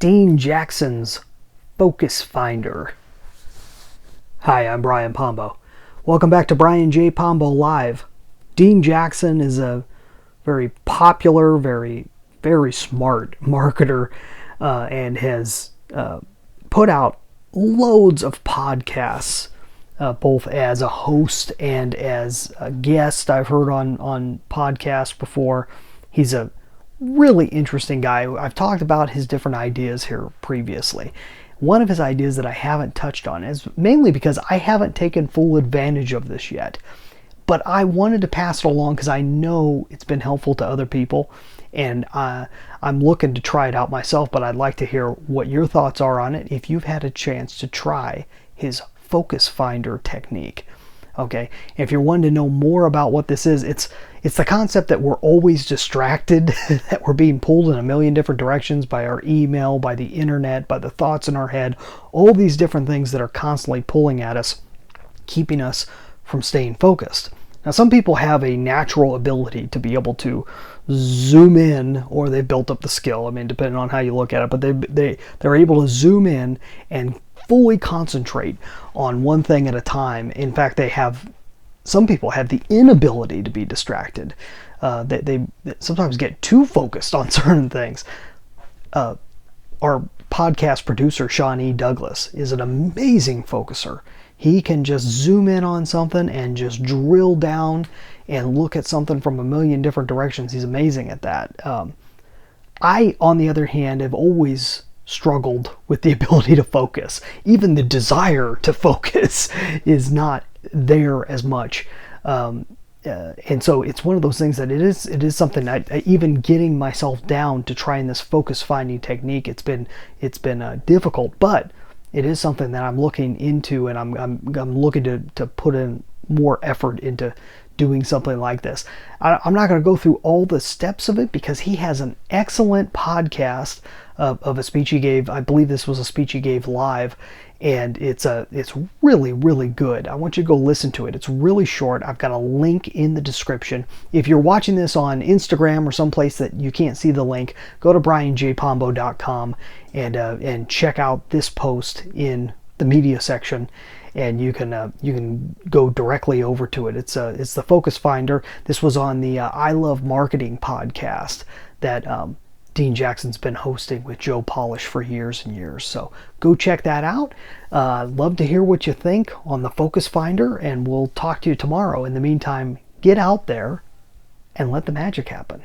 Dean Jackson's Focus Finder. Hi, I'm Brian Pombo. Welcome back to Brian J. Pombo Live. Dean Jackson is a very popular, very smart marketer and has put out loads of podcasts, both as a host and as a guest. I've heard on podcasts before. He's a really interesting guy. I've talked about his different ideas here previously. One of his ideas that I haven't touched on is mainly because I haven't taken full advantage of this yet. But I wanted to pass it along because I know it's been helpful to other people, and I'm looking to try it out myself, but I'd like to hear what your thoughts are on it if you've had a chance to try his Focus Finder technique. Okay, if you're wanting to know more about what this is, it's the concept that we're always distracted, that we're being pulled in a million different directions by our email, by the internet, by the thoughts in our head, all these different things that are constantly pulling at us, keeping us from staying focused. Now, some people have a natural ability to be able to zoom in, or they've built up the skill, I mean, depending on how you look at it, but they're able to zoom in and fully concentrate on one thing at a time. In fact, some people have the inability to be distracted. They sometimes get too focused on certain things. Our podcast producer, Sean E. Douglas, is an amazing focuser. He can just zoom in on something and just drill down and look at something from a million different directions. He's amazing at that. I, on the other hand, have always struggled with the ability to focus. Even the desire to focus is not there as much. And so it's one of those things that it is something even getting myself down to trying this focus finding technique, it's been difficult, but it is something that I'm looking into, and I'm looking to put in more effort into doing something like this. I'm not going to go through all the steps of it because he has an excellent podcast of a speech he gave. I believe this was a speech he gave live, and it's really, really good. I want you to go listen to it. It's really short. I've got a link in the description. If you're watching this on Instagram or someplace that you can't see the link, go to brianjpombo.com and check out this post in the media section, and you can go directly over to it. It's the Focus Finder. This was on the I Love Marketing podcast that Dean Jackson's been hosting with Joe Polish for years and years. So go check that out. Love to hear what you think on the Focus Finder, and we'll talk to you tomorrow. In the meantime, get out there and let the magic happen.